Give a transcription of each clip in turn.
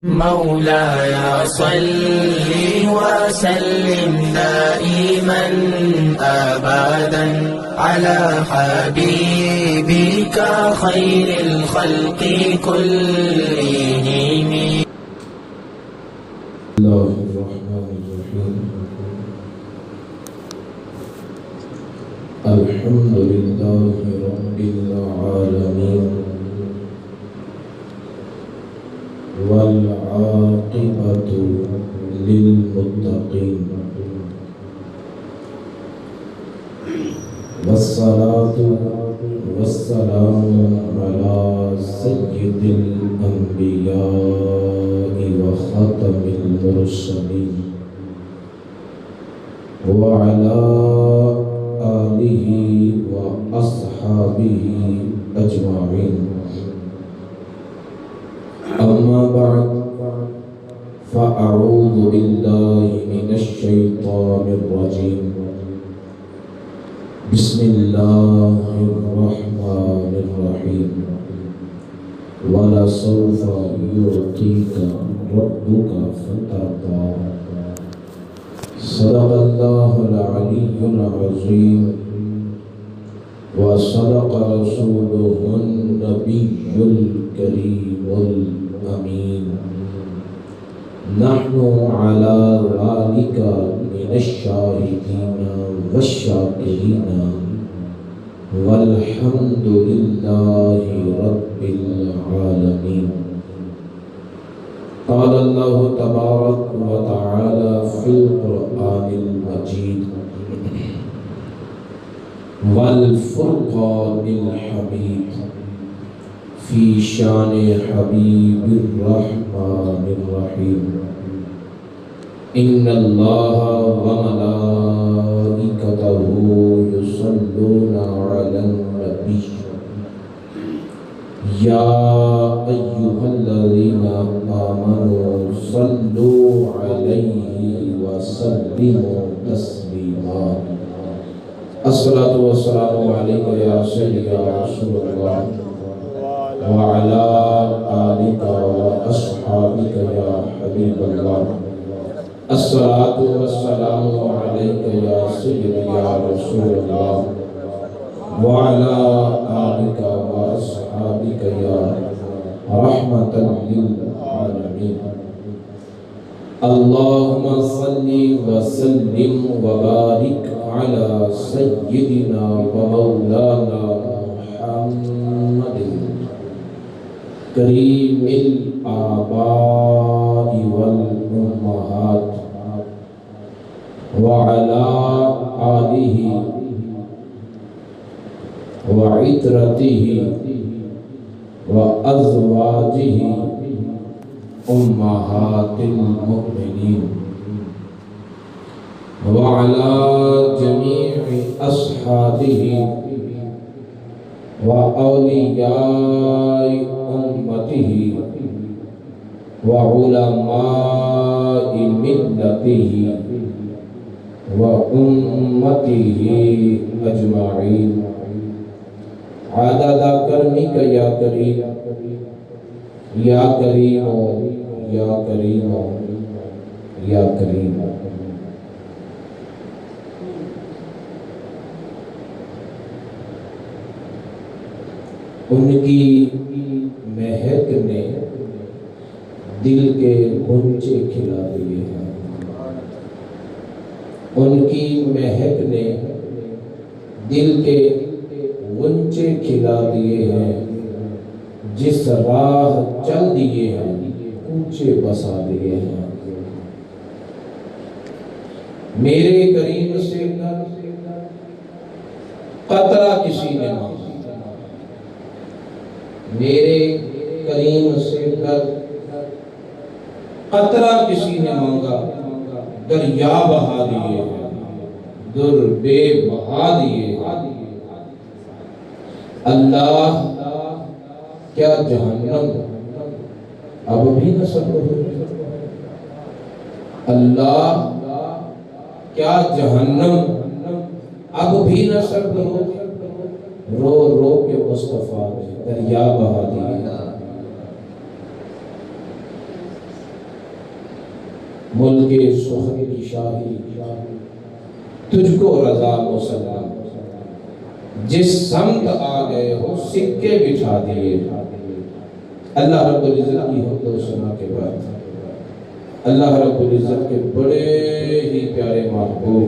مولاي صل وسلم دائما أبدا على حبيبك خير الخلق كلهم. الله الرحمن الرحيم. الحمد لله رب العالمين والعاقبة للمتقين والصلاة والسلام على سيد الأنبياء وخاتم المرسلين وعلى آله وأصحابه أجمعين. أما بعد فأعوذ بالله من الشيطان الرجيم. بسم الله الرحمن الرحيم. ولسوف يعطيك ربك فترضى. صدق الله العلي العظيم وصدق رسوله النبي الكريم الأمين. نحن على ذلك من الشاهدين والشاكرين والحمد لله رب العالمين. قال الله تبارك وتعالى في القرآن المجيد والفرقان الحميد في شان حبيب الرحمن الرحيم. إن الله وملائكته يصلون على النبي يا أيها الذين آمنوا صلوا عليه وسلموا تسليما. الصلاة والسلام عليك يا سيدي يا رسول الله وعلى آلك وأصحابك يا حبيب الله. الصلاة والسلام عليك يا سيدي يا رسول الله وعلى آلك وأصحابك يا رحمة للعالمين. اللهم صل وسلم وبارك على سيدنا ومولانا محمد كريم الآباء والأمهات وعلى آله وعترته وأزواجه أمهات المؤمنين وعلى جميع أصحابه وأولياء أمته وعلماء ملته وأمته أجمعين عدد کرمك يا كريم يا كريم يا كريم يا كريم. ان کی مہک نے دل کے غنچے کھلا دیے ہیں. ان کی مہک نے دل کے غنچے کھلا دیے ہیں. جس راہ چل دیے ہیں اونچے بسا دیے ہیں. میرے کریم سے قطرہ کسی نے مانگا. میرے کریم سے قطرہ کسی نے مانگا. دریا بہا دیے ہیں در بے بہا دیے ہیں. اللہ کیا جہنم اب بھی نہ سرد ہو. اللہ کیا جہنم اب بھی نہ سرد ہو. رو رو کے مصطفیٰ نے دریا بہا دیا. ملک سخن کی شاہی تجھ کو رضا مسلم، جس سمت آ گئے ہو سکے بٹھا دیے۔ اللہ رب العزت کی حمد و ثنا کے بعد اللہ رب العزت کے بڑے ہی پیارے محبوب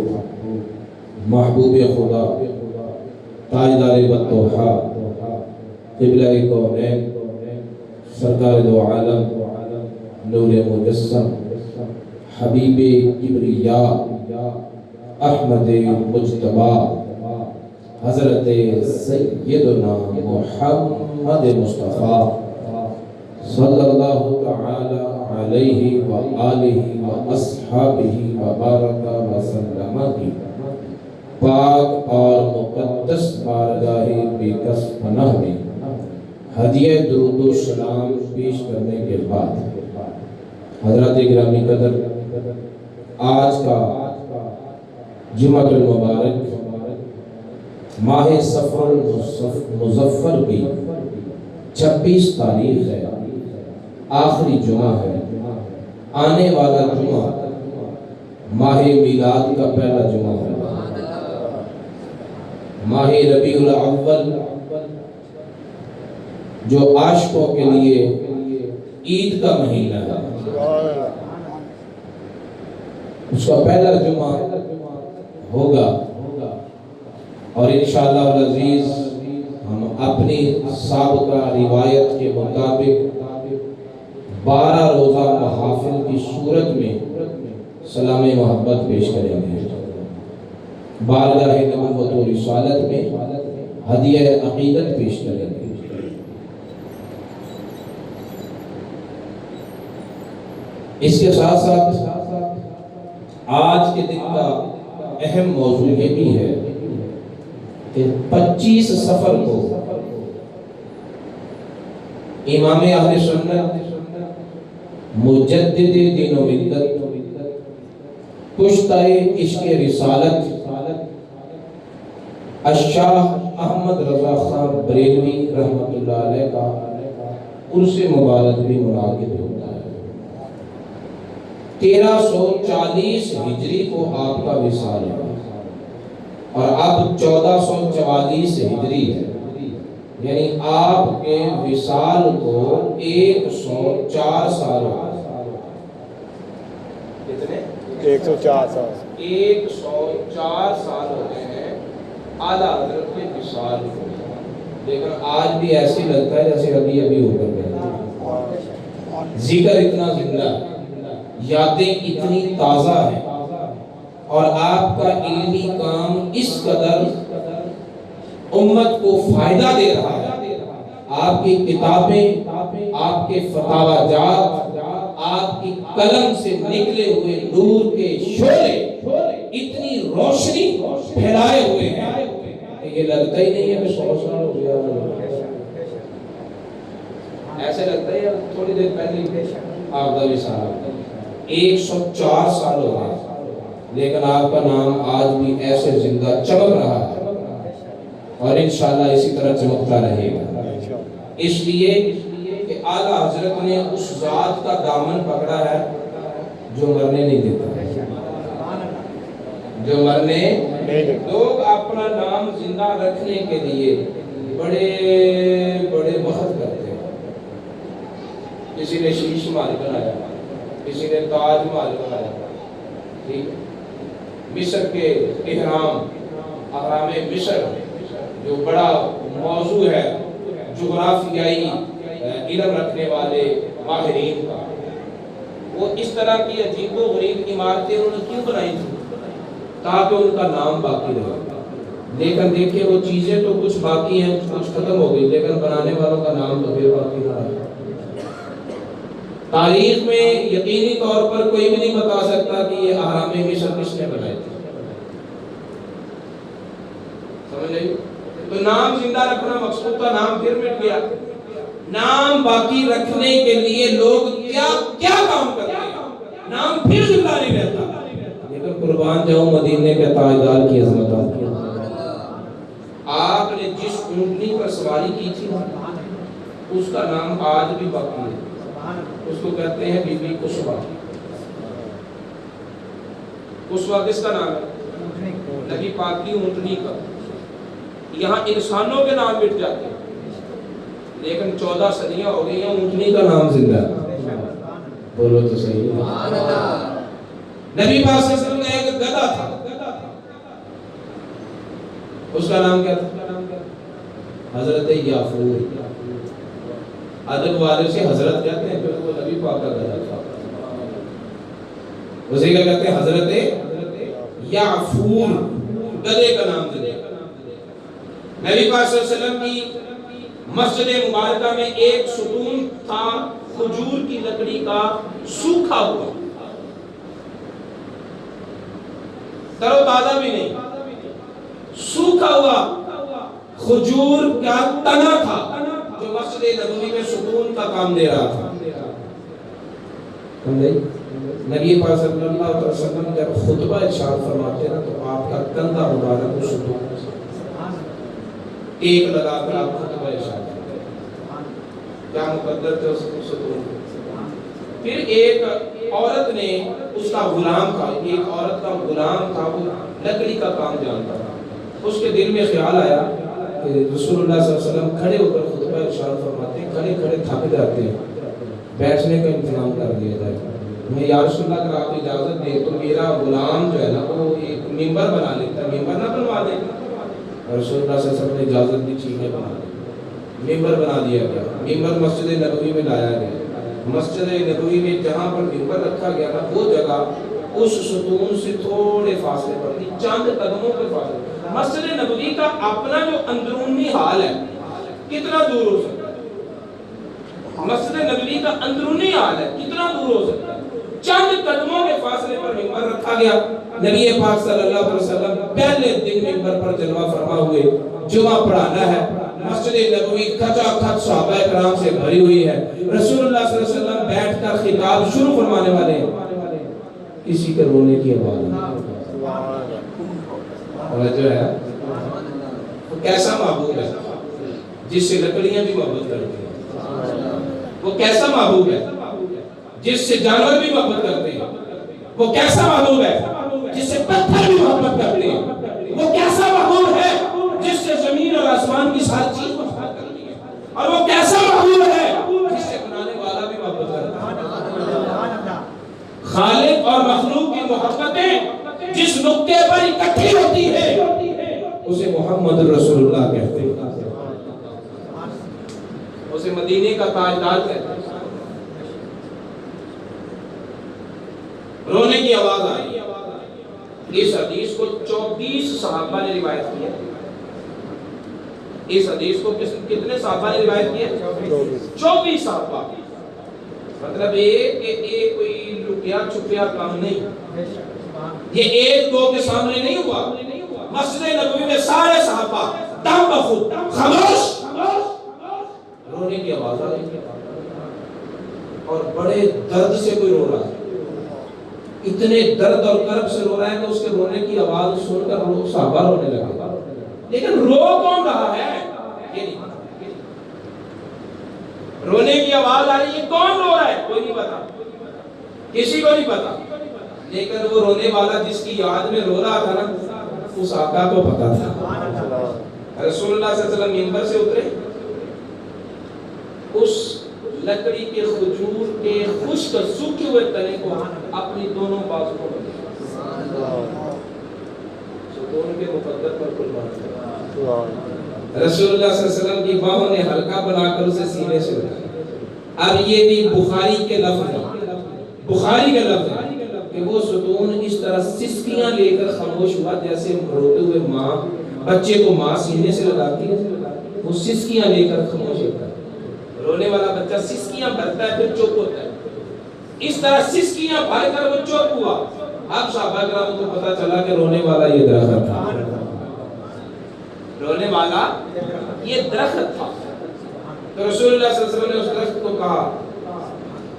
خدا، تاجدار بدوحا، قبلہ کونین، سرکار دو عالم، نور مجسم، حبیب کبریاء، احمد مجتبی، حضرت سیدنا محمد مصطفیٰ صلی اللہ تعالی علیہ وآلہ واصحابہ وبارک وسلم کی پاک اور مقدس بارگاہ بیکس پناہ میں ہدیہ درود و سلام پیش کرنے کے بعد حضرات گرامی قدر، آج کا جمعہ المبارک ماہ صفر مظفر کی 26 تاریخ ہے، آخری جمعہ ہے۔ آنے والا جمعہ ماہ میلاد کا پہلا جمعہ ہے، ماہ ربیع الاول جو عاشقوں کے لیے عید کا مہینہ ہے، اس کا پہلا جمعہ ہوگا، اور انشاءاللہ العزیز ہم اپنی سابقہ روایت کے مطابق 12 روزہ محافل کی صورت میں سلام محبت پیش کریں گے، بارگاہ نبوت و رسالت میں ہدیہ عقیدت پیش کریں گے۔ اس کے ساتھ ساتھ آج کے دن کا اہم موضوع یہ بھی ہے کہ 25 سفر کو امام اہل سنت، مجدد دین و ملت، کشتہ عشق رسالت الشاہ احمد رضا خان بریلوی رحمۃ اللہ علیہ کا عرس مبارک بھی منعقد ہوتا ہے۔ 1340 ہجری کو آپ کا وصال ہے، اور اب 1444 ہجری ہے، یعنی آپ کے وصال کو 104 سال ہو گئے۔ کتنے؟ 104 سال 104 سال ہو گئے ہیں اعلیٰ حضرت کے وصال کو، لیکن آج بھی ایسی لگتا ہے جیسے ابھی ابھی ہو کر گئے۔ ذکر اتنا زندہ، یادیں اتنی تازہ ہیں، اور آپ کا علمی کام اس قدر امت کو فائدہ دے رہا ہے۔ آپ کی کتابیں، آپ کے فتاوی جات، آپ کی قلم سے نکلے ہوئے نور کے شعلے اتنی روشنی پھیلائے ہوئے ہیں کہ یہ لگتا ہی نہیں ہے کہ 100 سال ہو گیا، ایسے لگتا ہے تھوڑی دیر پہلے آپ کا وصال 104 سال ہو گئے، لیکن آپ کا نام آج بھی ایسے زندہ چمک رہا ہے، اور انشاءاللہ اسی طرح چمکتا رہے گا، اس لیے کہ اعلیٰ حضرت نے اس ذات کا دامن پکڑا ہے جو مرنے نہیں دیتا، جو مرنے لوگ اپنا نام زندہ رکھنے کے لیے بڑے بڑے وقت کرتے ہیں۔ کسی نے شیش محل بنایا، کسی نے تاج محل بنایا، ٹھیک ہے، مصر کے اہرام مصر جو بڑا موضوع ہے جغرافیائی علم رکھنے والے ماہرین کا، وہ اس طرح کی عجیب و غریب عمارتیں انہوں نے کیوں بنائی تھی؟ تاکہ ان کا نام باقی رہے۔ لیکن دیکھیں وہ چیزیں تو کچھ باقی ہیں، کچھ ختم ہو گئی، لیکن بنانے والوں کا نام تو پھر باقی رہا ہے۔ تاریخ میں یقینی طور پر کوئی بھی نہیں بتا سکتا کہ یہ اہرام مصر کس نے بنائے تھے، سمجھ لیں؟ تو نام زندہ رکھنا مقصود تھا، نام پھر مٹ گیا۔ نام باقی رکھنے کے لیے لوگ کیا کیا کام کرتے ہیں، نام پھر زندہ نہیں رہتا، لیکن قربان جاؤں مدینے کے تاجدار کی عظمت آتی ہے۔ آپ نے جس اونٹنی پر سواری کی تھی اس کا نام آج بھی باقی ہے، اس کو کہتے ہیں بی بی قصبہ۔ اسوہ کس کا نام ہے؟ نبی پاک کی اونٹنی کا. یہاں انسانوں کے نام مٹ جاتے ہیں لیکن 14 صدیاں ہو گئی ہیں اونٹنی کا نام زندہ ہے. بولو تو صحیح. نبی پاک صلی اللہ علیہ وسلم کا ایک گدھا تھا, اس کا نام کیا تھا؟ حضرت یافور. ادب والے سے حضرت کہتے ہیں, پھر وہ نبی پاک کا گدھا تھا, اسے کیا کہتے ہیں؟ حضرت یافور, گدھے کا نام دیا. نبی پاک صلی اللہ علیہ وسلم کی مسجد مبارکہ میں ایک ستون تھا کھجور کی لکڑی کا, سوکھا ہوا, تر و تازہ بھی نہیں, سوکھا ہوا کھجور کا تنا تھا جو مسجد نبوی میں ستون کا کام دے رہا تھا. نبی پاک صلی اللہ علیہ وسلم جب خطبہ ارشاد فرماتے ہیں تو آپ کا کندھا مبارک کو ستون ایک لگا کر آپ خطبہ ارشاد کرتے ہیں. کیا مقدر تھے اس ستون. پھر ایک عورت نے, اس کا غلام تھا, ایک عورت کا غلام تھا, وہ لکڑی کا کام جانتا تھا. اس کے دل میں خیال آیا کہ رسول اللہ صلی اللہ علیہ وسلم کھڑے ہو کر خطبہ ارشاد فرماتے ہیں, کھڑے کھڑے تھک جاتے ہیں, بیٹھنے کا انتظام کر دیا جائے. میں یا رسول اللہ اگر آپ اجازت دیں تو میرا غلام جو ہے نا وہ ایک ممبر بنا لیتا, ممبر نہ بنوا دیں. رسول اللہ صلی اللہ علیہ وسلم نے اجازت دی, چیزیں بنا دی, ممبر بنا دیا گیا. ممبر مسجد نبوی میں لایا گیا. مسجد نبوی میں جہاں پر ممبر رکھا گیا نا وہ جگہ اس ستون سے تھوڑے فاصلے پر تھی, چند قدموں کے فاصلے. مسجد نبوی کا اپنا جو اندرونی حال ہے کتنا دور ہو سکتا ہے؟ مسجد نبوی کا اندرونی حال ہے کتنا دور ہو سکتا ہے؟ چند قدموں کے فاصلے پر ممبر رکھا گیا. نبی پاک صلی اللہ علیہ وسلم پہلے دن ممبر پر جلوہ فرما ہوئے, جمعہ پڑھانا ہے. مسجد نبوی کھچا کھچ صحابہ کرام سے بھری ہوئی ہے. رسول اللہ صلی اللہ علیہ وسلم بیٹھ کر خطاب شروع فرمانے والے ہیں, کسی کے رونے کی آواز جو ہے. وہ کیسا محبوب ہے جس سے لکڑیاں بھی محبت کرتی ہیں. وہ کیسا محبوب ہے جس سے جانور بھی محبت کرتے ہیں. وہ کیسا محبوب ہے جس سے پتھر بھی محبت کرتے ہیں. وہ کیسا محبوب ہے جس سے زمین اور آسمان کی ساری چیز محبت کرتی ہے. اور وہ کیسا محبوب ہے جس سے بنانے والا بھی محبت کرتا ہے. خالق اور مخلوق کی محبتیں جس نقطے پر اکٹھی ہوتی ہے اسے محمد رسول اللہ کہتے ہیں, اسے مدینے کا تاجدار کہتے ہیں. رونے کی آواز آئی. اس حدیث کو 24 صحابہ نے روایت کیا. اس حدیث کو کتنے صحابہ نے روایت کیا؟ 24 صحابہ. مطلب یہ کوئی لٹیا چھپیا کام نہیں, یہ ایک دو کے سامنے نہیں ہوا. مسجد نبوی میں سارے صحابہ دم بخود خاموش, رونے کی آواز آ رہی اور بڑے درد سے کوئی رو رہا ہے. اتنے درد اور کرب سے رو رہا ہے کہ اس کے رونے کی آواز سن کر لوگ صحابہ رونے لگے. لیکن رو کون رہا ہے یہ نہیں پتا. رونے کی آواز آ رہی ہے, کون رو رہا ہے کوئی نہیں پتا, کسی کو نہیں پتا. لیکن وہ رونے والا جس کی یاد میں رو رہا تھا نا اس آقا کو پتا تھا. رسول اللہ صلی اللہ علیہ وسلم منبر سے اترے, اس لکڑی کے کھجور کے خشک سوکھے ہوئے تنے کو اپنی دونوں بازوؤں میں ستون کے مقدر پر قربان. رسول اللہ صلی اللہ علیہ وسلم کی باہوں نے ہلکا بنا کر اسے سینے سے اٹھایا. اب یہ بھی بخاری کے لفظ ہیں, بخاری کے لفظ ہیں کہ وہ ستون اس طرح سسکیاں لے کر خاموش ہوا جیسے روتے ہوئے ماں بچے کو ماں سینے سے لگاتی ہے, وہ سسکیاں لے کر خاموش ہوتا ہے. رونے والا بچہ سسکیاں بھرتا ہے پھر چپ ہوتا ہے. اس طرح سسکیاں بھر کر وہ چپ ہوا. اب صحابہ کرام کو پتا چلا کہ رونے والا یہ درخت تھا, رونے والا یہ درخت تھا. تو رسول اللہ صلی اللہ علیہ وسلم نے اس درخت کو کہا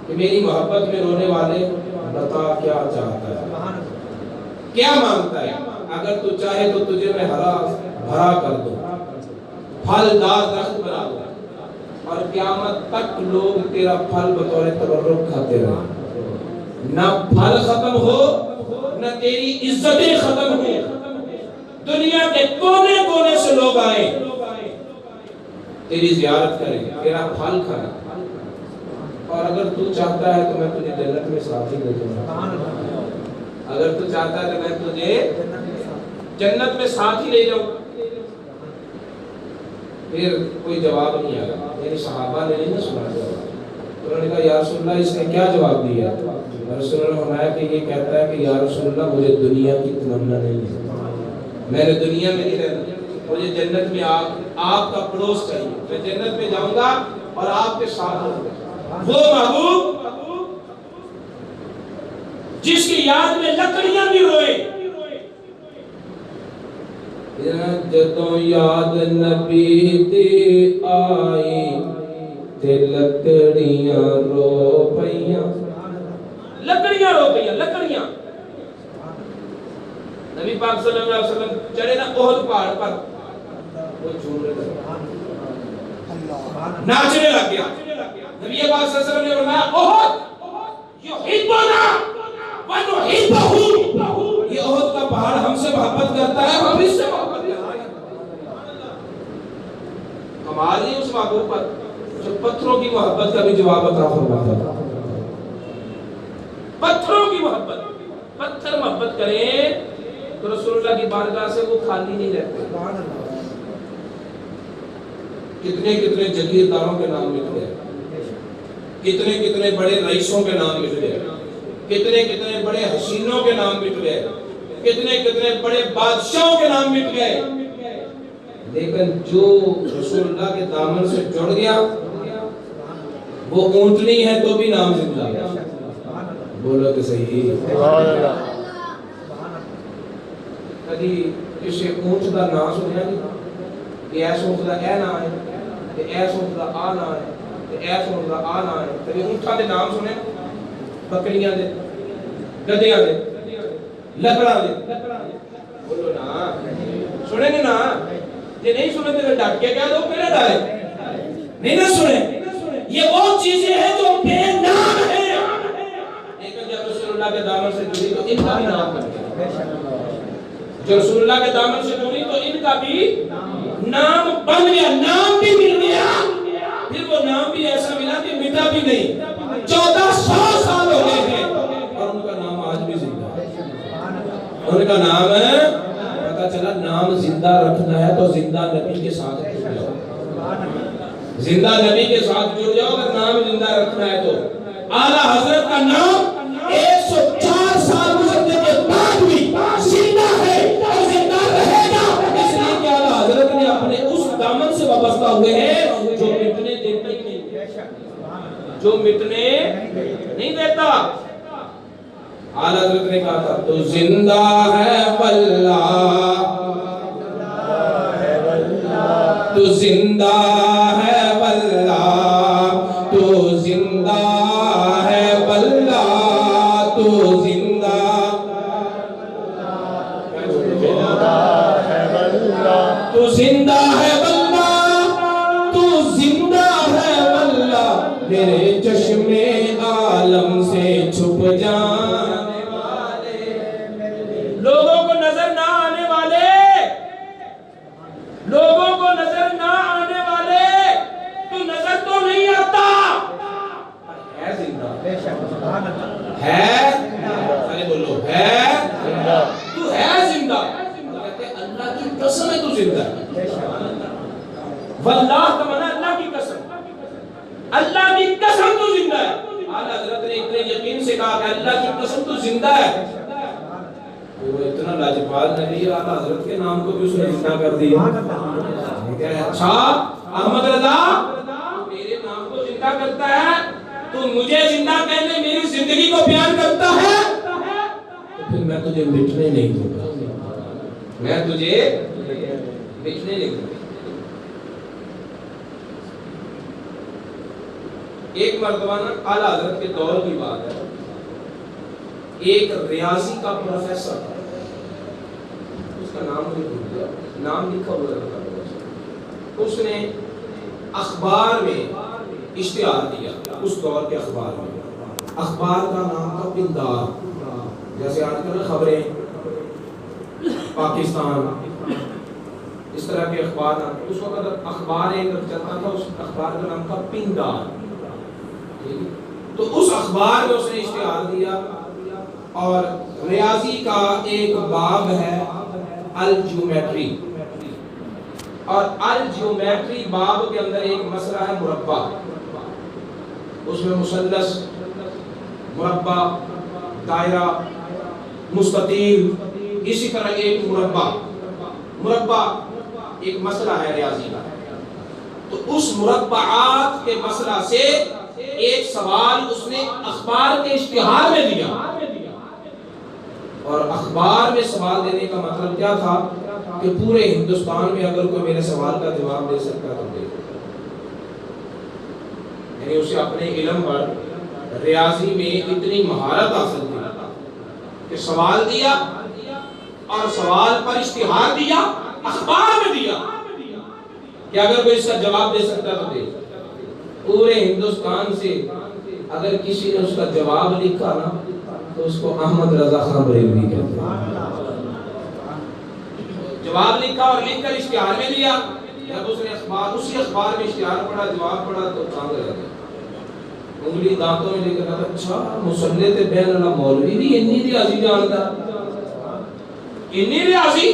کہ میری محبت میں رونے والے بتا کیا چاہتا ہے, کیا مانگتا ہے. اگر تو چاہے تو تجھے میں ہرا بھرا کر دوں, پھلدار درخت بنا دوں اور قیامت تک لوگ تیرا پھل بطور تبرک کھاتے رہیں. نہ پھل ختم ہو نہ تیری عزتیں ختم ہوں، دنیا کے کونے کونے سے لوگ آئیں تیری زیارت کریں، تیرا پھل کھائیں، اور اگر تو چاہتا ہے تو میں تجھے جنت میں ساتھ ہی لے جاؤں گا، اگر تو چاہتا ہے تو میں تجھے جنت میں ساتھ ہی لے جاؤں۔ پھر کوئی جواب نہیں آیا، یعنی صحابہ نے نہیں سنا جواب، انہوں نے کہا یا رسول اللہ اس نے کیا جواب دیا؟ رسول اللہ نے فرمایا کہ یہ کہتا ہے کہ یا رسول اللہ مجھے دنیا کی تمنا نہیں ہے، میں نے دنیا میں نہیں رہنا، مجھے جنت میں آپ کا پڑوس چاہیے، میں جنت میں جاؤں گا اور آپ کے ساتھ ہوں گا۔ وہ محبوب جس کی یاد میں لکڑیاں بھی روئے، جدوں یاد نبی دی آئی تے لکڑیاں رو پئیاں، لکڑیاں رو پئیاں، لکڑیاں۔ نبی پاک صلی اللہ علیہ وسلم چڑھے نا احد پہاڑ پر، وہ جھوم رہے تھے، ناچنے لگ گیا۔ نبی پاک صلی اللہ علیہ وسلم نے فرمایا احد یحبنا ونحبہ، یہ احد کا پہاڑ ہم سے محبت کرتا ہے، ہم اس سے محبت کرتے ہیں۔ کمال ہی اس محبوب پر جو پتھروں کی محبت کا بھی جواب عطا فرماتا تھا۔ پتھروں کی محبت، پتھر محبت کریں تو رسول اللہ کی بارگاہ سے وہ خالی نہیں رہتے۔ کتنے کتنے جگیرداروں کے نام مٹ گئے، کتنے کتنے بڑے رئیسوں کے نام مٹ گئے، کتنے کتنے بڑے حسینوں کے نام مٹ گئے، کتنے کتنے بڑے بادشاہوں کے نام مٹ گئے، لیکن جو رسول اللہ کے دامن سے جڑ گیا وہ اونٹنی ہے تو بھی نام زندہ ہے۔ بولو تو صحیح۔ کبھی کسی اونٹ کا نام سنیا نہیں کہ ایس اونٹ کا اے نام ہے، کہ ایس اونٹ کا آ نام ہے، کہ ایس اونٹ کا آ نام ہے۔ کبھی اونٹاں دے نام سنے، بکریاں دے، گدھیاں دے، لکڑاں دے، بولو نا، سنے گے نا؟ یہ نہیں سنے تو ڈٹ کے کہہ دو میرا ڈالے، نہیں نہ سنے۔ یہ وہ چیزیں ہیں جو بے نام ہیں، لیکن جب رسول اللہ کے دامن سے جڑی تو ان کا بھی نام بن گیا۔ جو رسول اللہ کے دامن سے جڑی تو ان کا بھی نام بن گیا، نام بھی مل گیا۔ پھر وہ نام بھی ایسا ملا کہ مٹا بھی نہیں، 1400 سال ہو گئے ہیں اور ان کا نام آج بھی زندہ ہے۔ ان کا نام ہے، پتا چلا نام زندہ رکھنا ہے تو زندہ نبی کے ساتھ جڑ جاؤ، زندہ نبی کے ساتھ جڑ جاؤ۔ اگر نام زندہ رکھنا ہے تو اعلیٰ حضرت کا نام 104 سال گزرنے کے بعد بھی زندہ ہے اور زندہ رہے گا، اس لیے کہ اعلیٰ حضرت نے اپنے اس دامن سے وابستہ ہوئے ہیں جو مٹنے دیتا ہی نہیں، جو مٹنے نہیں دیتا۔ اعلیٰ حضرت نے کہا تھا تو زندہ ہے واللہ، تو زندہ ہے واللہ، تو زندہ ہے واللہ، تو زندہ ہے واللہ، تو زندہ ہے واللہ، تو زندہ ہے واللہ، میرے چشم عالم سے چھپ جانے والے، لوگوں کو نظر نہ آنے والے، لوگوں کو نظر نہ آنے والے، تو نظر تو نہیں آتا، ہے زندہ، ہے، سارے بولو ہے زندہ، تو ہے زندہ۔ کہتے ہیں اللہ کی قسم ہے تو زندہ ہے، واللہ کا معنی اللہ کی قسم، اللہ کی قسم تو زندہ ہے۔ اعلیٰ حضرت نے اتنے یقین سے کہا کہ اللہ کی قسم تو زندہ ہے، وہ اتنا لاجواب نبی اعلیٰ حضرت کے نام کو بھی اس نے زندہ کر دیا۔ اچھا احمد رضا میرے نام کو زندہ کرتا ہے تو مجھے زندہ کہنے میری زندگی کو بیان کرتا ہے تو پھر میں تجھے مٹنے نہیں دوں گا، میں تجھے مٹنے نہیں دوں گا۔ ایک مرتبہ اعلیٰ حضرت کے دور کی بات ہے، ایک ریاضی کا پروفیسر تھا، اس کا نام مجھے بھول گیا، نام لکھا ہوا رہتا، اس نے اخبار میں اشتہار دیا، اس دور کے اخبار میں، اخبار کا نام تھا پندار، جیسے آج کل خبریں پاکستان اس طرح کے اخبار آتے، اس وقت اخبار ایک چلتا تھا، اس اخبار کا نام تھا پنگار، تو اس اخبار میں اس نے اشتہار دیا، اور ریاضی کا ایک باب ہے الجیومیٹری، اور الجیومیٹری باب کے اندر ایک مسئلہ ہے مربع، اس میں مثلث، مربع، دائرہ، مستطیل، اسی طرح ایک مربع ایک مسئلہ ہے ریاضی کا، تو اس مربعات کے مسئلہ سے ایک سوال اس نے اخبار کے اشتہار میں دیا، اور اخبار میں سوال دینے کا مطلب کیا تھا کہ پورے ہندوستان میں اگر کوئی میرے سوال کا جواب دے سکتا تو دے، یعنی اسے اپنے علم پر ریاضی میں اتنی مہارت حاصل تھی کہ سوال دیا اور سوال پر اشتہار دیا، اخبار میں دیا کہ اگر کوئی اس کا جواب دے سکتا تو دے۔ پورے ہندوستان سے اگر کسی نے اس کا جواب لکھا نا تو اس کو احمد رضا خان بریلوی کہتے ہیں۔ جواب لکھا اور لکھ کر اشتہار میں دیا، جب اس نے اسی اخبار میں اشتہار پڑھا، جواب پڑھا تو چاند لگا گیا، انگلی دانتوں میں لے کر کہا اچھا مسلط بین اللہ مولوی بھی اتنی ریاضی جانتا، اتنی ریاضی۔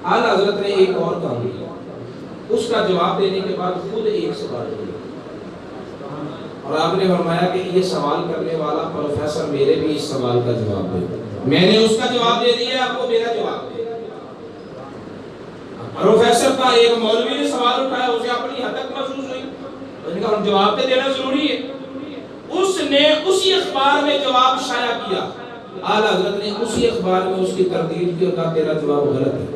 اعلیٰ حضرت نے ایک اور کام کیا، اس کا جواب دینے کے بعد خود ایک سوال دیا، اور آپ نے فرمایا کہ یہ سوال کرنے والا پروفیسر میرے بھی اس سوال کا جواب دے، میں نے اس کا جواب دے دیا، آپ کو میرا جواب دے۔ پروفیسر کا ایک مولوی نے سوال اٹھایا، اسے اپنی حد تک محسوس ہوئی، اس نے کہا جواب تو دینا ضروری ہے، اس نے اسی اخبار میں جواب شائع کیا، اعلیٰ حضرت نے اسی اخبار میں اس کی تردید کی اور کہا تیرا جواب غلط ہے،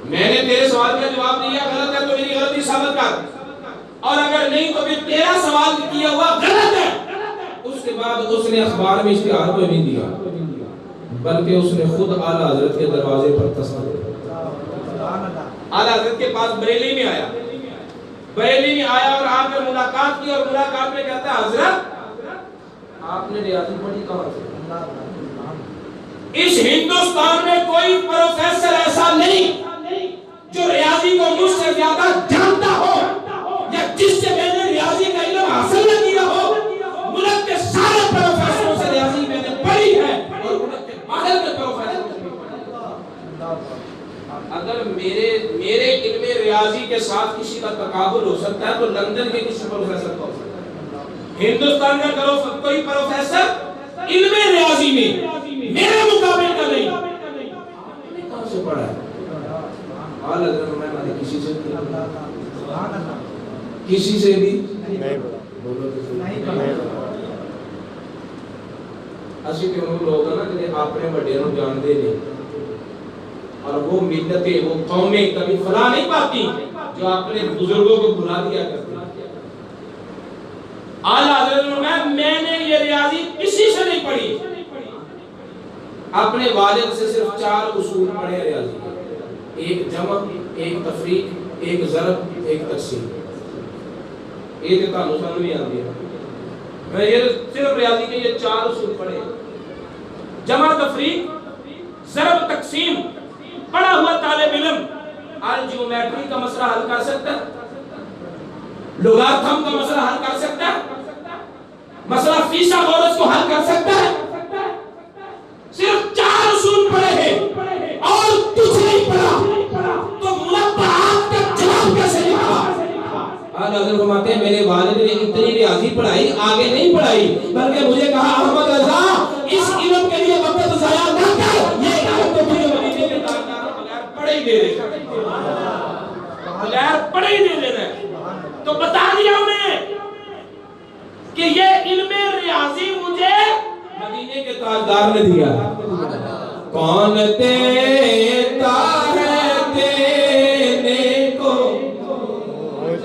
میں نے تیرے سوال کا جواب دیا، غلط ہے تو میری غلطی ثابت کر، اور اگر نہیں تو پھر تیرا سوال کیا ہوا غلط ہے۔ اس کے بعد اس نے اخبار میں اشتہار میں نہیں دیا، بلکہ اس نے خود اعلیٰ حضرت کے دروازے پر تصدیق، اعلیٰ حضرت کے پاس بریلی میں آیا، بریلی میں آیا اور آ کر ملاقات کی، اور ملاقات میں کہتا ہے حضرت آپ نے ریاضی پڑھی کہاں سے؟ اس ہندوستان میں کوئی پروفیسر ایسا نہیں جو ریاضی کو مجھ سے زیادہ جانتا ہو، یا جس سے میں نے ریاضی کا علم حاصل نہ کیا ہو۔ ملک کے سارے پروفیسروں سے ریاضی میں نے پڑھی ہے، اور ملک کے باہر کے پروفیسروں سے بھی پڑھی ہے۔ اگر میرے علم ریاضی کے ساتھ کسی کا تقابل ہو سکتا ہے تو لندن کے کسی پروفیسر کا ہو سکتا ہے، ہندوستان کا کوئی پروفیسر علم ریاضی میں میرے مقابل کا نہیں۔ آپ نے کہاں سے پڑھا ہے؟ اعلیٰ حضرت میں نے کسی سے بھی نہیں اسی کہ انہوں لوگ ہیں نا کہ اپنے بڑے نوں جانتے نہیں، اور وہ ملتیں، وہ قومیں کبھی فلاح نہیں پاتی جو اپنے بزرگوں کو بھلا دیا کرتے ہیں۔ اعلیٰ حضرت میں نے یہ ریاضی کسی سے نہیں پڑھی، اپنے والد سے صرف 4 اصول پڑھے ریاضی کے، ایک جمع، ایک تفریق، ایک ضرب، ایک تقسیم، یہ تو سانو بھی آتی ہے، میں یہ صرف ریاضی کے یہ 4 اصول پڑھے، جمع، تفریق، ضرب، تقسیم۔ پڑھا ہوا طالب علم الجیومیٹری کا مسئلہ حل کر سکتا ہے، لوگارتھم کا مسئلہ حل کر سکتا ہے، مسئلہ فیثاغورس کو حل کر سکتا ہے، صرف 4 اصول پڑھے ہیں اور کچھ نہیں پڑھا، تو مربعات کا جواب کیسے لکھا؟ اعلیٰ حضرت فرماتے ہیں میرے والد نے اتنی ریاضی پڑھائی، آگے نہیں پڑھائی، بلکہ مجھے کہا احمد رضا اس علم کے لیے وقت ضائع نہ کر، یہ علم تو تجھے مدینے کے تاجدار بغیر پڑھے ہی دے دے، بغیر پڑھے ہی دے دینا۔ تو بتا دیا انہیں کہ یہ علم ریاضی مجھے مدینے کے تاجدار نے دیا۔ کون دیتا ہے دینے کو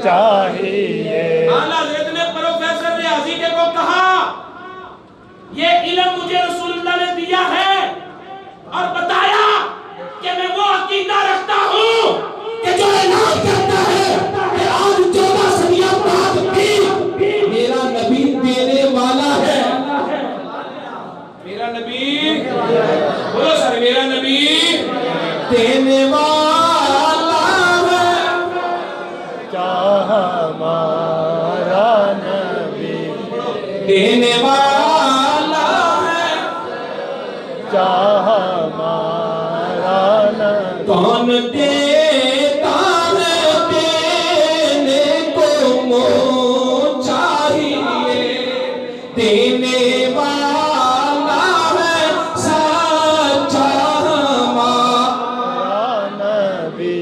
چاہیے۔ اعلیٰ حضرت نے پروفیسر ریاضی کے کو کہا یہ علم مجھے رسول اللہ نے دیا ہے، اور بتایا کہ میں وہ عقیدہ رکھتا ہوں کہ جو اعلان کرتا ہے کہ آج 14 صدیوں بعد بھی میرا نبی دینے والا ہے۔ دینے والا ہے چاہ ہمارا نبی کون دیتا ہے دینے کو منہ چاہیے دینے والا ہے سچا ہمارا نبی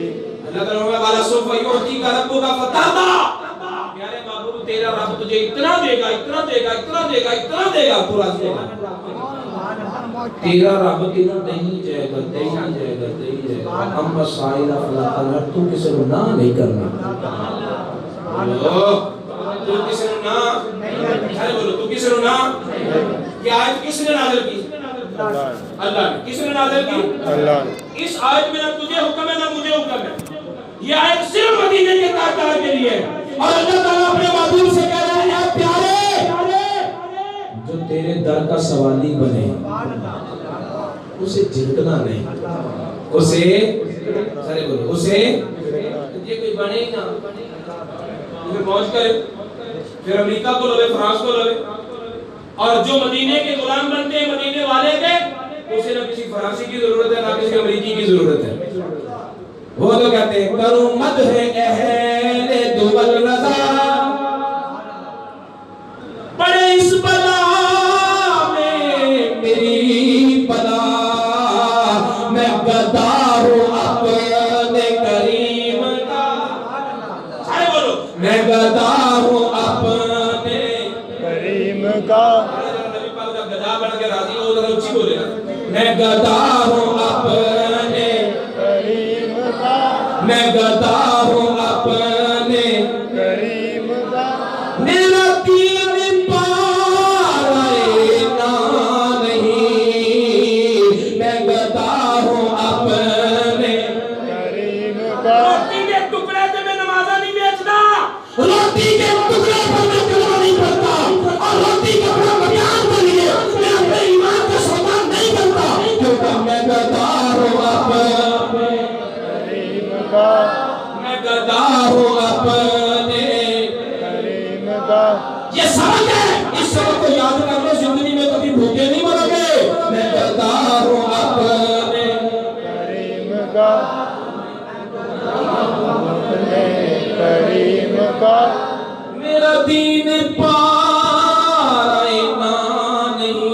اللہ تعالیٰ میں والا سوف یوتی کا رب کا فتادا پیارے محبوب تیرا رب تجھے اتنا دے گا اتنا دے گا اتنا دے گا اتنا دے گا تو راضی ہوگا تیرا رب تیرا نہیں جائے گا نہیں جائے گا نہیں جائے گا ہم مسائل فلا تنہر تو کسی کو نہ نہیں کرنا تو کسی کو نہ ارے بولو تو کسی کو نہ یہ آیت کس نے نازل کی اللہ نے کس نے نازل کی اللہ نے اس آیت میں نہ تجھے حکم ہے نہ مجھے حکم ہے یہ آیت صرف مدینے کے تاجدار کے لیے اور اللہ تعالیٰ اپنے محبوب سے کہہ رہا ہے اے پیارے جو تیرے در کا سوالی بنے اسے جھٹکنا نہیں اسے سارے بولو اسے یہ کوئی بنے ہی نہ پھر پہنچ کرے پھر امریکہ کو لوے فرانس کو لوے اور جو مدینے کے غلام بنتے ہیں مدینے والے کے اسے نہ کسی فرانسی کی ضرورت ہے نہ کسی امریکی کی ضرورت ہے وہ تو کہتے ہیں کروں مدح اہل دول رضا پڑے اس بلا میں میری بلا میں گدا ہوں اپنے کریم کا سارے بولو میں گدا ہوں اپنے کریم کا نبی پاک دا گدا بن کے راضی ہو ذرا اچھی بولے میں گدا ہوں اپنے کریم کا میں گدا ہوں اپنے کریم کا میرا دین پارے نہ نہیں میں گدا ہوں اپنے کریم کا روٹی کے ٹکڑے سے میں نمازہ نہیں بیچتا روٹی کے ٹکڑے پر میں کلمہ نہیں پڑھتا اور روٹی کا بڑا بیان کے لیے میں اپنے ایمان کا سودا نہیں کرتا کیونکہ میں گدا ہوں اپنے کریم کا میں گدا ہوں اپنے کریم کا یہ سبق ہے اس سبق کو یاد کر لو زندگی میں کبھی بھوکے نہیں مرو گے میں گدا ہوں اپنے کریم کا اپنے کریم کا میرا دین پارا نان نہیں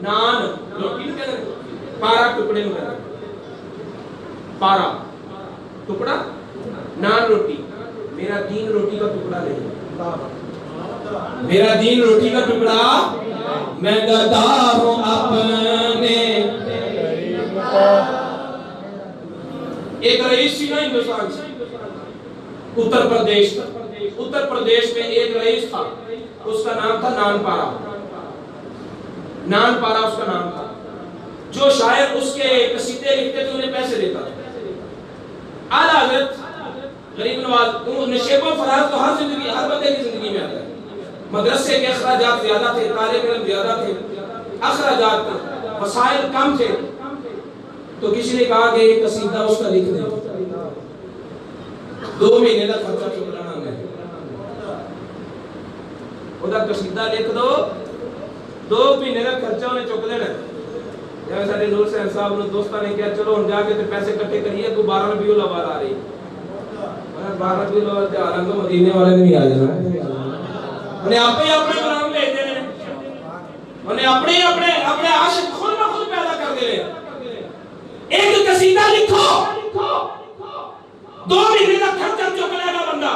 نان روٹی نہیں کہتے پارا ٹکڑے میں کہتے پارا ٹکڑا نان روٹی میرا دین روٹی کا ٹکڑا نہیں میرا دین روٹی کا ٹکڑا میں گدا ہوں اپنے کریم کا ایک رئیس تھی نا ہندوستان سے اتر پردیش میں ایک رئیس تھا اس کا نام تھا نان پارا نان پارا اس کا نام تھا جو شاعر اس کے قصیدے لکھتے تھے انہیں پیسے دیتا تھا اعلیٰ حضرت غریب نواز نشیب و فراز تو ہر بندے کی زندگی میں آتا ہے مدرسے کے اخراجات زیادہ تھے طالب علم زیادہ تھے اخراجات وسائل کم تھے تو کسی نے کہا کہ ایک قصیدہ اس کا لکھ دیں 2 مہینے کا خرچہ چکلانا ہے وہ قصیدہ لکھ دو 2 مہینے کا خرچہ انہیں چک لینا جب سارے نور سے صاحب نے دوستہ نے کہا چلو ہم جا کے پیسے کٹھے کریے کو 12 ربیع الاول آ رہی 12 ربیع الاول تے آ رہا تو مدینے والے نے نہیں آ جانا انہیں اپنے غلام بھیج دینے انہیں اپنے عاشق خود بخود پیدا کر دے ایک قصیدہ لکھو 2 مہینے کا خرچہ چک لے گا بندہ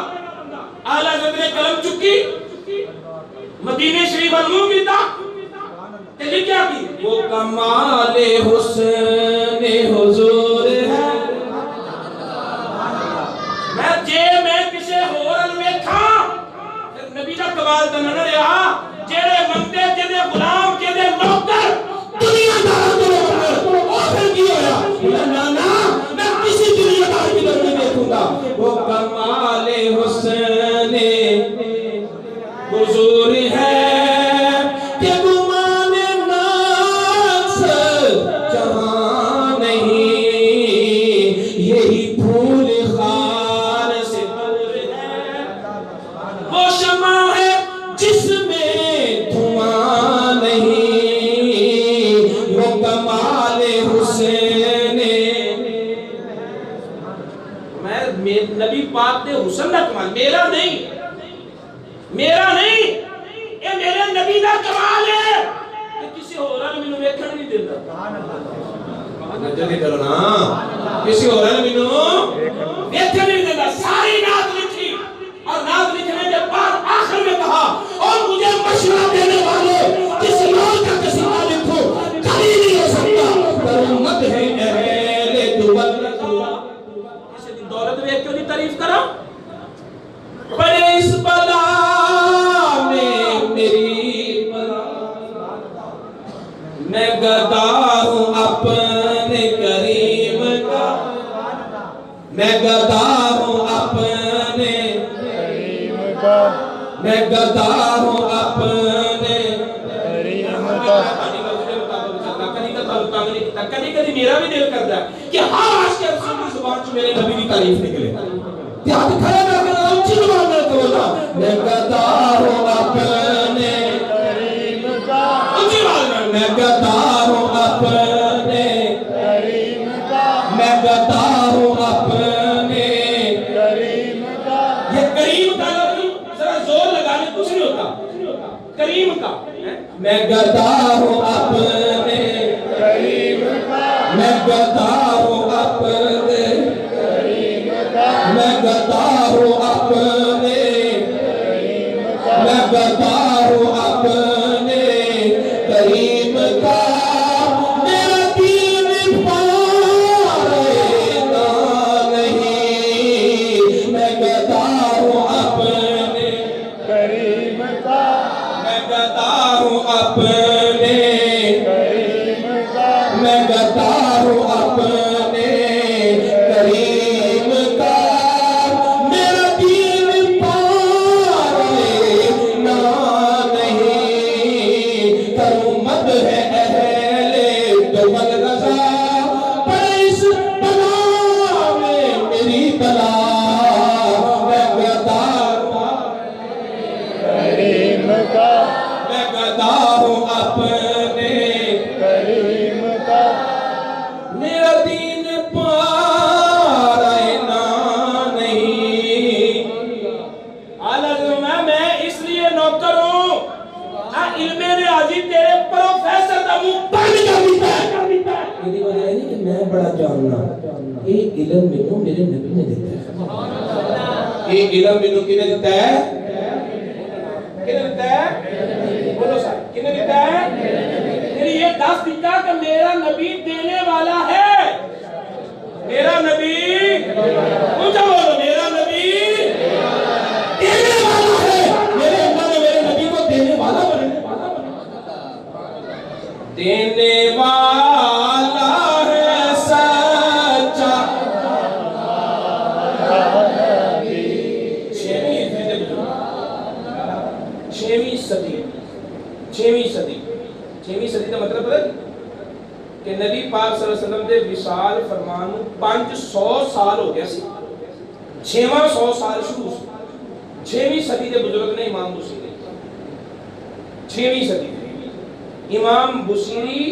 اعلیٰ حضرت نے قلم چکی مدینے شریف الموم کی تھا تے لکھا کی وہ کمال حسن حضور ہے میں کسے ہورن میں تھا نبی کا کمال تو نہ رہا جڑے بندے جڑے غلام جڑے نوکر دنیا دار دے اور پھر کی ہویا نا میں کسی دنیا دار کی طرف نہیں دیکھوں گا وہ کمال حسن حضور ہے کہ گمان نقص جہاں نہیں یہی پھول خار سے دور ہے وہ شمع ہے جس میں توجہ کرو نا کسی اور نے مینوں ویکھن نہیں دیتا ساری نعت لکھی اور نعت لکھنے کے بعد آخر میں کہا اور مجھے مشورہ دینے والے کسی اور کا قصیدہ لکھو کبھی نہیں ہو سکتا پر امت ہے اہل دولت کسی دی دولت ویکھ کے دی تعریف کرو بڑے اس بلا میں میری میں گدا ہوں اپنے کریم کا میں گدا ہوں اپنے کریم کا میں گدا ہوں اپنے کریم کا کدی کدی میرا بھی دل کرتا ہے کہ ہر عاشق رسول کی زبان سے میرے نبی کی تعریف نکلے ہاتھ کھڑے کر کے اونچی زبان میں بولنا میں گدا ہوں اپنے کریم کا اونچی آواز میں میں گدا ہوں اپنے کریم کا میں گدا ہوں اپنے کریم کا یہ کریم کا لفظ ذرا زور لگانے کچھ نہیں ہوتا کریم کا میں گدا ہوں اپنے کریم کا میں گدا ہوں اپنے کریم کا میں گدا ہوں اپنے کریم کا میں گدا ہوں اپنے کریم کا میرا دین پارینا نہیں میں گدا ہوں اپنے کریم کا میں گدا ہوں اپنے کریم کا میں گدا ہوں اپنے کریم کا میرا دین پارینا نہیں کرمت ہے اہل دول رضا پر اس بلا میں میری بلا میں گدا کریم کا میں گدا ہوں اپنے کریم کا میرا دین پارینا نہیں میں اس لیے نوکر ہوں علم ریاضی تیرے پروفیسر دا منہ بند کر دیتا ہے یہ وجہ نہیں کہ میں بڑا جاننا یہ علم مینوں میرے نبی نے دیتا ہے یہ علم مینوں کنے دیتا ہے کنے دیتا ہے بولو صاحب کنے دیتا ہے میری یہ دس دیتا کہ میرا نبی دینے والا ہے میرا نبی اونچا بولو میرا نبی دینے والا ہے میرے اللہ نے میرے نبی کو دینے والا بنے دینے والا ہے سچا چھویں صدی کا مطلب ہے کہ نبی پاک صلی اللہ علیہ وسلم دے وصال فرمان 500 سال ہو گیا سی 600 سال شروع سے 6ویں صدی دے بزرگ نے امام بصیری 6ویں صدی امام بصیری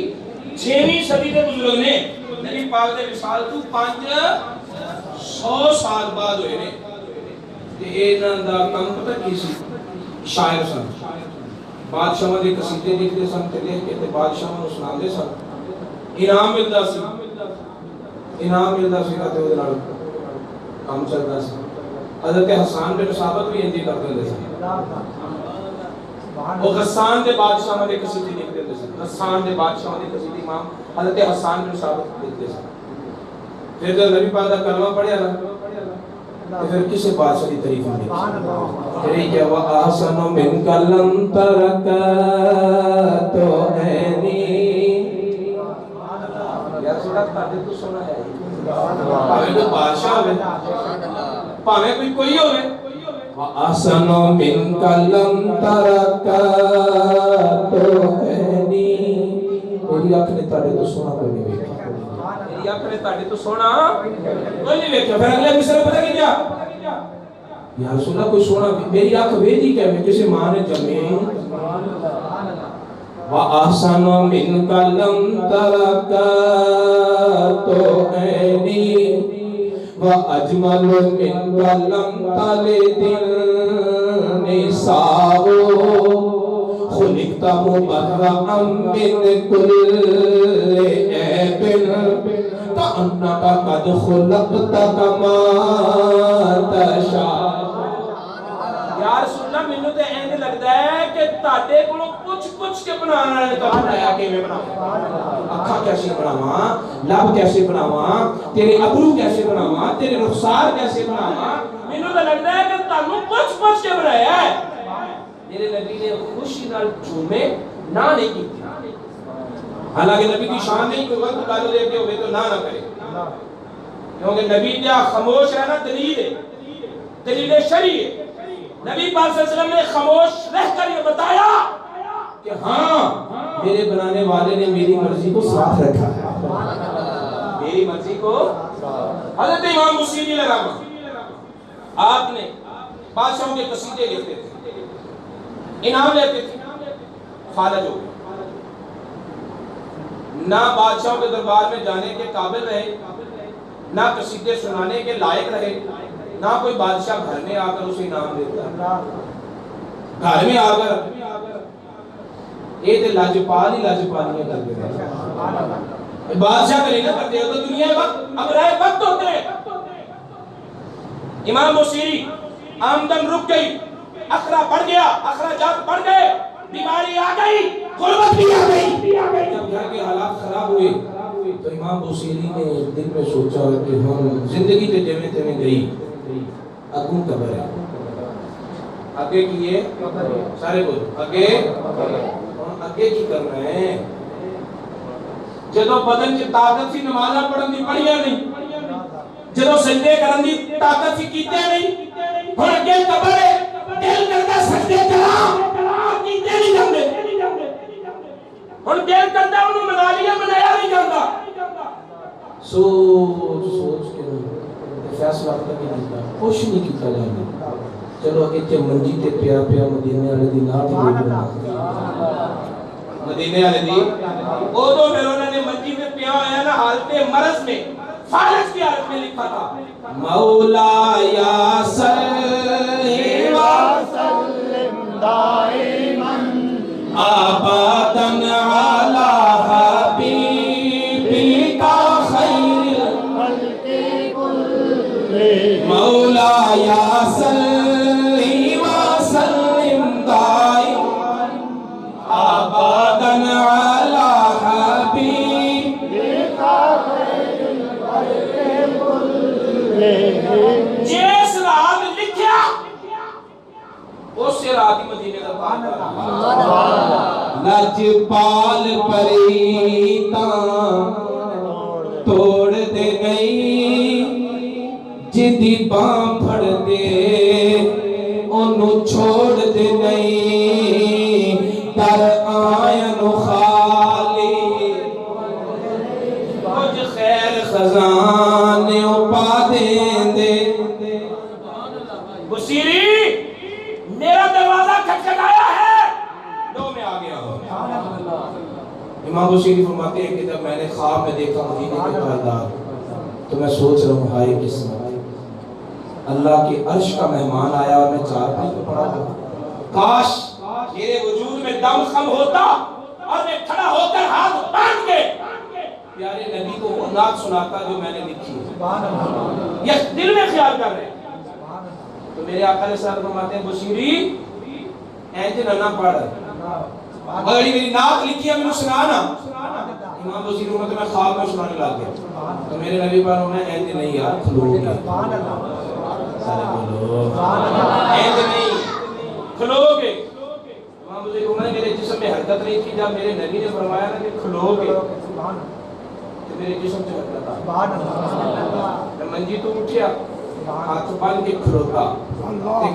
6ویں صدی دے بزرگ نے نبی پاک دے وصال تو 500 سال بعد ہوئے نے تے انہاں دا کام پتہ کی سی شاعر سن بادشاہاں دے قصیدے لکھدے سن تے لکھ کے تے بادشاہاں نوں سناندے سن انعام ملدا سی تے اودے نال کام چلدا سی حضرت حسان بن ثابت بھی انجی کردے ہوندے سن او غسان دے بادشاہاں دے قصیدے لکھدے ہوندے سن غسان دے بادشاہاں دے قصیدے امام حضرت حسان بن ثابت لکھدے سن پھر جب نبی پاک دا کلمہ پڑھیا نا پھر کسے بادشاہ کی تعریف نہیں پھر یہ کیا وَأَحْسَنُ مِنْكَ لَمْ تَرَكَ تو عینی یا سوڑا تاڑے تو سونا ہے پاہمیں تو بادشاہ ہوئے پاہمیں کوئی ہوئے وَأَحْسَنُ مِنْكَ لَمْ تَرَكَ تو عینی میری آنکھ نے تاڑے تو سونا کوئی نہیں ویکھا میری آنکھ نے تاڑے تو سونا کوئی نہیں ویکھا پھر اگلے مصر پتہ کی کیا یا رسول اللہ کوئی سونا میری آنکھ ویدی کیا میں جسے ماں نے جمعی وَأَحْسَنُ مِنْكَ لَمْ تَرَكَ تو عینی وَأَجْمَلُ مِنْكَ لَمْ تَلِدِ النِّسَاءُ خلقت مبرأ من كل عیب کأنک قد خلقت کما تشاء. یا رسول اللہ مینوں تے اینج لگدا ہے کہ تہاڈے کولوں پوچھ کے بنانا ہے. تو بنایا کیویں بناواں؟ اکھاں کیسے بناواں، لب کیسے بناواں، تیرے ابرو کیسے بناواں، تیرے رخسار کیسے بناواں. مینوں تے لگدا ہے کہ تانوں پوچھ کے بنایا ہے. میرے نبی نے خوشی نال چومے نہ نہیں کی. حالانکہ نبی کی شان نہیں کوئی وقت گل دے کے ہوئے تو نہ کرے، کیونکہ نبی کیا خاموش رہنا دلیل ہے، دلیل شرعی ہے. نبی پاک صلی اللہ علیہ وسلم نے خاموش رہ کر یہ بتایا کہ ہاں میرے بنانے والے نے میری مرضی کو ساتھ رکھا ہے. میری مرضی کو. حضرت امام بصیری علیہ الرحمہ آپ نے بادشاہوں کے قصیدے لکھتے تھے، انعام لیتے تھے، فالج ہو گئے. نہ بادشاہوں کے دربار میں جانے کے قابل رہے، نہ قصیدے سنانے کے لائق رہے، نہ کوئی بادشاہ گھر میں آ کر اسے انعام دیتا. گھر میں آ کر یہ تو لاجپال ہی لاجپالیاں کرتے ہیں. بادشاہ کرے نہ کرتے ہو تو دنیا وقت اب رائے وقت ہوتے ہیں. امام بصیری آمدن رک گئی، اخرا بڑھ گیا، اخراجات بڑھ گئے، بیماری آ گئی، غربت بھی آ گئی. جب گھر کے حالات خراب ہوئے تو امام بصیری نے دل میں سوچا کہ ہم زندگی تے جویں تیویں گئی، اگوں قبر ہے. آگے کیے سارے بولو آگے آگے کی کر رہے ہیں. جدو بدن کی طاقت سی نمازاں پڑھن دی پڑھیاں نہیں، جدو سجدے کرن دی طاقت سی کیتے نہیں، ہن اگے قبر ہے، دل کردا سجدے کراں کیتے نہیں جاندے. ہن دل کردا اونوں منا لیا منایا نہیں جاندا. سوچ کے فیصلہ تک نہیں کیتا، کچھ نہیں کیتا جانا. چلو اتنے منجی تے پیا مدینے والے دی نات مدینے والے دی اودوں پھر انہوں نے منجی میں پیا ہوا نا حالت مرض میں فالج کی حالت میں لکھا تھا مولا یا صلی وسلم دائما آبادن علی حبیبک خیر الخلق كلهم مولا یا صلی وسلم دائما آبادن علی حبیبک خير الخلق كلهم. جس رات لکھیا اس رات ہی مدینے کا پاک لجپال پریتاں توڑ دے گئی جدی باں پھڑ دے انہوں چھوڑ دے گئی در آئین خالی کچھ خیر خزانے پا دیں دے. بصیری میرا دروازہ کھٹکھٹایا ہے، دو میں آ گیا. امام بصیری فرماتے ہیں کہ جب میں نے خواب میں دیکھا مدینے کے پائیدار تو میں سوچ رہا ہوں ہائے قسمت، اللہ کے عرش کا مہمان آیا اور میں چار پائی پہ پڑا ہوں. کاش میرے وجود میں دم خم ہوتا اور میں کھڑا ہو کر ہاتھ باندھ کے پیارے نبی کو وہ نعت سناتا جو میں نے لکھی ہے. یہ دل میں خیال کر رہے ہیں. تو میرے آقا علیہ السلام فرماتے ہیں بصیری اینج نہ پڑھ اگر میری نعت لکھی ہے میں سنانا. امام بصیری فرماتے میں خواب میں سنانے لگ گیا تو میرے نبی پر انہوں نے اینج نہیں یار کھلو گے سارے بولو اینج نہیں کھلو گے. امام بصیری فرماتے ہیں میرے جسم میں حرکت نہیں تھی، جب میرے نبی نے فرمایا نا کہ کھلو گے تو میرے جسم سے حرکت آئی. میں منجی تو اٹھیا ہاتھ بن کے کھلوتا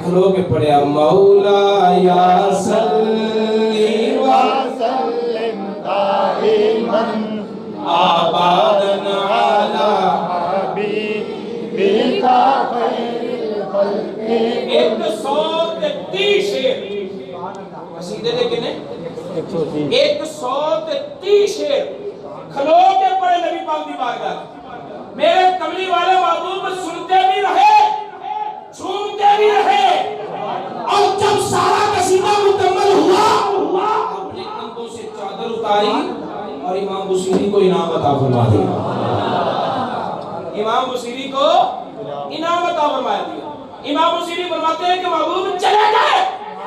کھلو کے پڑھیا مولا یا صلی وسلم دائما آبادن علی حبيبك خير الخلق. 130 شعر قصیدے دے کنے 130 شعر کھلو کے پڑھے نبی پاک دی بارگاہ. میرے کملی والے محبوب سنتے بھی رہے، جھومتے بھی رہے، اور جب سارا قصیدہ مکمل ہوا بخاری اور امام بصیری کو انعام عطا فرما دیا. امام بصیری کو انعام عطا فرما دیا. امام بصیری فرماتے ہیں کہ محبوب چلے گئے،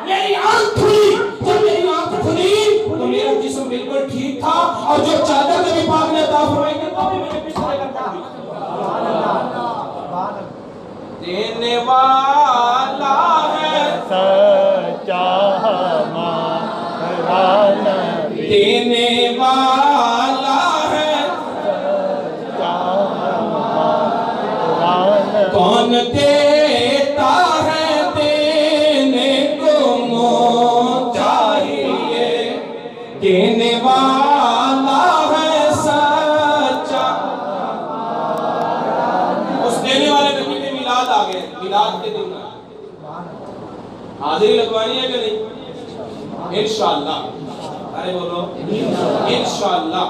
میری آنکھ کھلی. جب میری آنکھ کھلی تو میرا جسم بالکل ٹھیک تھا، اور جو چادر نبی پاک نے عطا فرمائی تھی تو بھی مجھے بچھانے کر پڑ گئی. دینے والا ہے سچا ہمارا نبی، دینے والا ہے سچا ہمارا نبی، کون دیتا ہے دینے کو منہ چاہیے، دینے والا ہے سچا. اس دینے والے نبی کے میلاد آ گئے، میلاد کے دن حاضری لگوانی ہے کہ نہیں؟ انشاءاللہ. ارے بولو انشاءاللہ.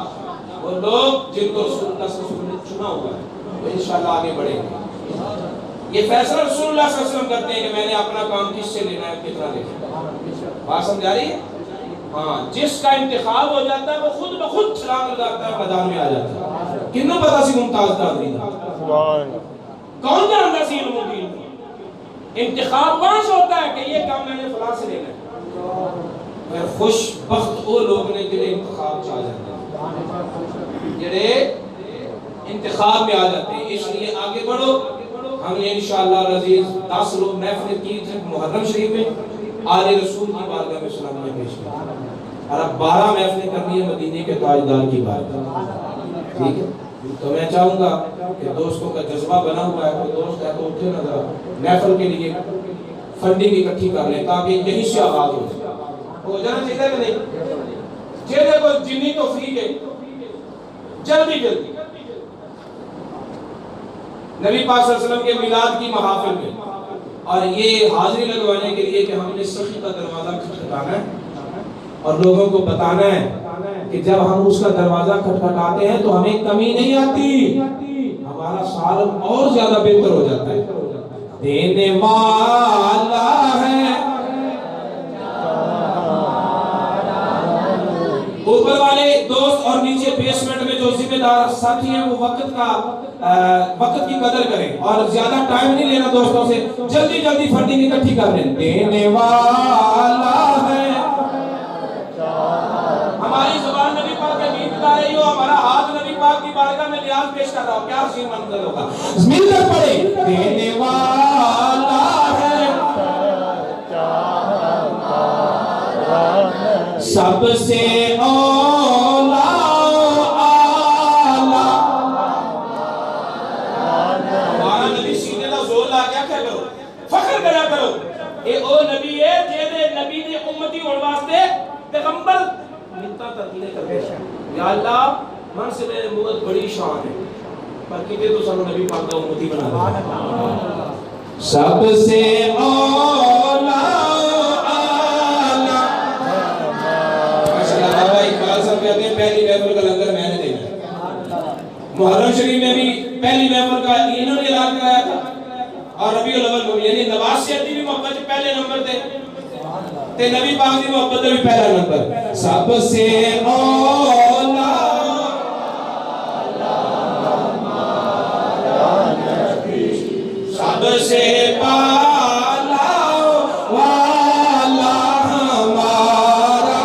وہ لوگ جن کو رسول اللہ صلی اللہ علیہ وسلم نے چنا ہوا ہے وہ انشاءاللہ آگے بڑھیں گے. یہ فیصلہ رسول اللہ صلی اللہ علیہ وسلم کرتے ہیں کہ میں نے اپنا کام کس سے لینا ہے، کتنا لینا ہے. بات سمجھ آ رہی ہے؟ ہاں، جس کا انتخاب ہو جاتا ہے وہ خود بخود چھلانگ لگاتا ہے، میدان میں آ جاتا ہے. کنوں پتا سی ممتاز قادری تھا؟ کون جانتا سی علم الدین؟ انتخاب وہاں سے ہوتا ہے کہ یہ کام میں نے فلاں سے لینا ہے. خوش بخت وہ لوگ نے جنہیں انتخاب چاہ جاتے ہیں، جنہیں انتخاب میں آ جاتے ہیں. اس لیے آگے بڑھو. ہم نے انشاءاللہ العزیز 10 لوگ محفل کی تھے محرم شریف میں، آل رسول کی بارگاہ میں سلامیاں پیش کی، اور اب 12 محفلیں کرنی ہے مدینے کے تاجدار کی بارگاہ. ٹھیک ہے؟ تو میں چاہوں گا کہ دوستوں کا جذبہ بنا ہوا ہے، کوئی دوست ہے تو اٹھے نا ذرا محفل کے لیے فنڈنگ اکٹھی کر لیں تاکہ یہیں سے آغاز ہو جائے. ہو جانا چاہیے کہ نہیں؟ جی دیکھو جنی تو فری ہے، جلدی جلدی نبی پاک صلی اللہ علیہ وسلم کے میلاد کی محافل میں، اور یہ حاضری لگوانے کے لیے کہ ہم نے سخی کا دروازہ کھٹکھٹانا ہے اور لوگوں کو بتانا ہے کہ جب ہم اس کا دروازہ کھٹکھٹاتے ہیں تو ہمیں کمی نہیں آتی، ہمارا سال اور زیادہ بہتر ہو جاتا ہے. دینے والا ہے اوپر والے دوست اور نیچے بیسمنٹ میں جو ذمہ دار ساتھی ہیں وہ وقت کی قدر کریں اور زیادہ ٹائم نہیں لینا دوستوں سے، جلدی جلدی فنڈنگ اکٹھی کر لیں. دینے والا ہے. ہماری زبان نبی پاک کے گیت گا رہی ہو، ہمارا ہاتھ نبی پاک کی بارگاہ میں نیاز پیش کر رہا ہو، کیا حسین منظر ہوگا. مل کر پڑھیں. دینے والا ہے سب سے اولا آلہ. ہمارا نبی سینے دا زور لا کیا کرو، فخر کرا کرو. اے او نبی ہے جے نبی دی امتی ہونے واسطے پیغمبر منتا ترکینے کرتے ہیں. یا اللہ من سے میں بہت بڑی شان ہے پر کتے تو سانو نبی پاک دا امتی بنا دے. سب سے اولا پہلی محفل کا لنگر میں نے دینا. محرم شریف میں بھی پہلی محفل کا انہوں نے اعلان کرایا تھا، اور ربیع الاول میں یعنی نواز شریف بھی محبت پہلے نمبر تے نبی پاک کی محبت بھی پہلا نمبر. سب سے اولا سب سے پالا والا ہمارا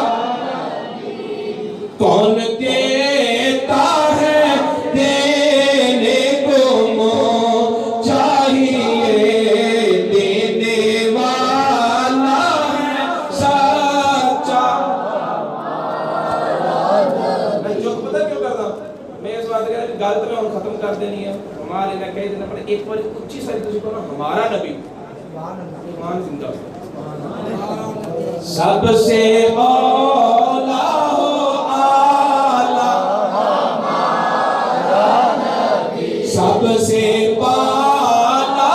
کون دیتا ہے دینے کو منہ چاہیے، دینے والا ہے سچا. میں جو پتہ کیوں کر رہا ہوں، میں اس بات کہ گل تو میں ختم کر دینی ہے. ہمارے نہ کہہ دینا پڑے ایک بار اچھی ساری تجھے کو نا ہمارا نبی ایمان زندہ سب سے اولا سب سے پالا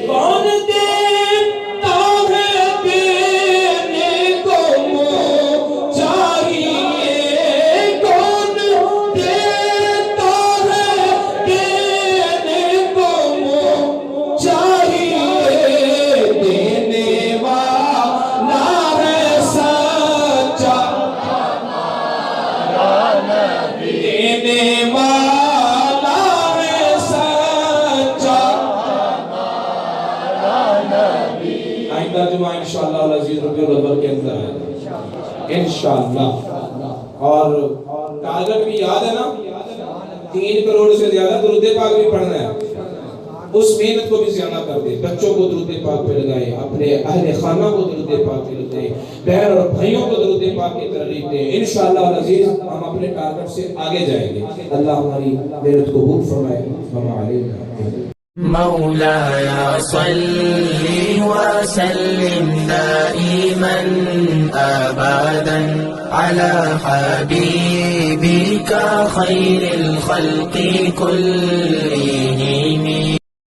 کون دیتا ہے دینے کو منہ چاہیے، کون دیتا ہے دینے کو منہ چاہیے، آئندہ جمعہ انشاءاللہ العزیز ربیع الاول کے اندر آئے انشاءاللہ. اور ٹارگٹ بھی یاد ہے نا، 3 کروڑ سے زیادہ درود پاک بھی پڑھنا ہے. اس محنت کو بھی زیادہ کر دیں، بچوں کو درود پاک پہ لگائیں، اپنے اہل خانہ کو درود پاک پہ لگائیں، بہن اور بھائیوں کو درود پاک کی ترغیب دیں. انشاءاللہ العزیز ہم اپنے ٹارگٹ سے آگے جائیں گے. اللہ ہماری محنت قبول فرمائے. وما علینا. مولاي صل وسلم دائما أبدا على حبيبك خير الخلق كلهم.